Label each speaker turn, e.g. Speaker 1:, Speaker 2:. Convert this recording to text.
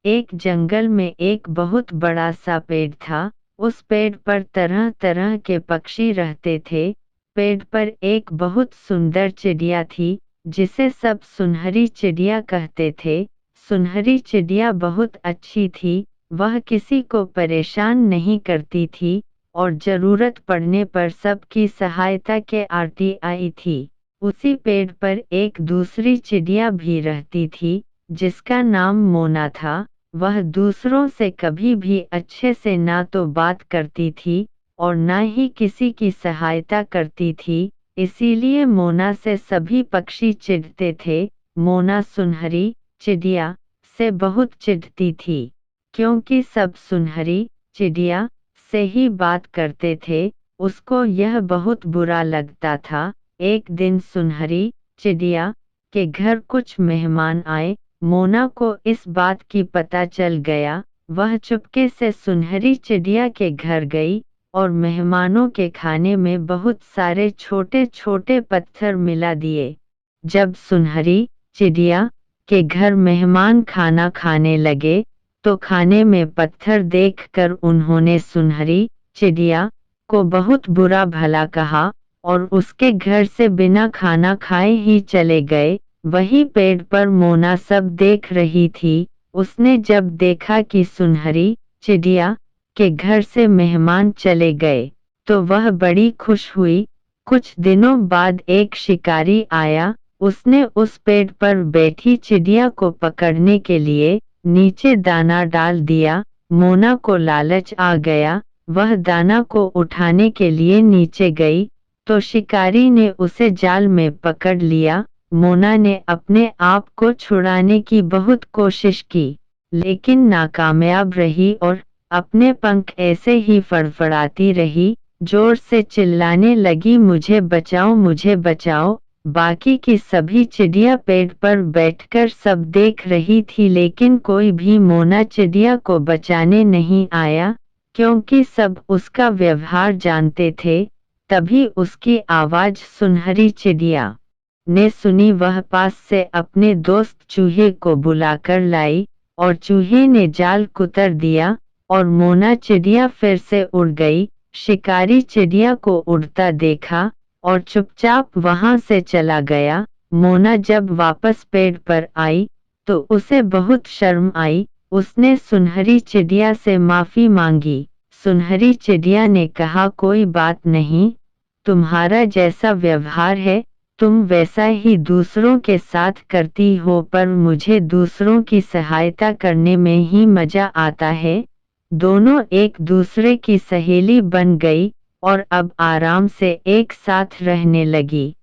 Speaker 1: एक जंगल में एक बहुत बड़ा सा पेड़ था। उस पेड़ पर तरह तरह के पक्षी रहते थे। पेड़ पर एक बहुत सुंदर चिड़िया थी जिसे सब सुनहरी चिड़िया कहते थे। सुनहरी चिड़िया बहुत अच्छी थी। वह किसी को परेशान नहीं करती थी और जरूरत पड़ने पर सबकी सहायता के आती आई थी। उसी पेड़ पर एक दूसरी चिड़िया भी रहती थी जिसका नाम मोना था। वह दूसरों से कभी भी अच्छे से ना तो बात करती थी और ना ही किसी की सहायता करती थी, इसीलिए मोना से सभी पक्षी चिढ़ते थे। मोना सुनहरी चिड़िया से बहुत चिढ़ती थी क्योंकि सब सुनहरी चिड़िया से ही बात करते थे। उसको यह बहुत बुरा लगता था। एक दिन सुनहरी चिड़िया के घर कुछ मेहमान आए। मोना को इस बात की पता चल गया। वह चुपके से सुनहरी चिड़िया के घर गई और मेहमानों के खाने में बहुत सारे छोटे छोटे पत्थर मिला दिए। जब सुनहरी चिड़िया के घर मेहमान खाना खाने लगे तो खाने में पत्थर देखकर उन्होंने सुनहरी चिड़िया को बहुत बुरा भला कहा और उसके घर से बिना खाना खाए ही चले गए। वही पेड़ पर मोना सब देख रही थी। उसने जब देखा कि सुनहरी चिड़िया के घर से मेहमान चले गए तो वह बड़ी खुश हुई। कुछ दिनों बाद एक शिकारी आया। उसने उस पेड़ पर बैठी चिड़िया को पकड़ने के लिए नीचे दाना डाल दिया। मोना को लालच आ गया। वह दाना को उठाने के लिए नीचे गई तो शिकारी ने उसे जाल में पकड़ लिया। मोना ने अपने आप को छुड़ाने की बहुत कोशिश की लेकिन नाकामयाब रही और अपने पंख ऐसे ही फड़फड़ाती रही, जोर से चिल्लाने लगी, मुझे बचाओ मुझे बचाओ। बाकी की सभी चिड़िया पेड़ पर बैठकर सब देख रही थी लेकिन कोई भी मोना चिड़िया को बचाने नहीं आया क्योंकि सब उसका व्यवहार जानते थे। तभी उसकी आवाज़ सुनहरी चिड़िया ने सुनी। वह पास से अपने दोस्त चूहे को बुलाकर लाई और चूहे ने जाल कुतर दिया और मोना चिड़िया फिर से उड़ गई। शिकारी चिड़िया को उड़ता देखा और चुपचाप वहां से चला गया। मोना जब वापस पेड़ पर आई तो उसे बहुत शर्म आई। उसने सुनहरी चिड़िया से माफी मांगी। सुनहरी चिड़िया ने कहा, कोई बात नहीं, तुम्हारा जैसा व्यवहार है तुम वैसा ही दूसरों के साथ करती हो, पर मुझे दूसरों की सहायता करने में ही मजा आता है। दोनों एक दूसरे की सहेली बन गई और अब आराम से एक साथ रहने लगी।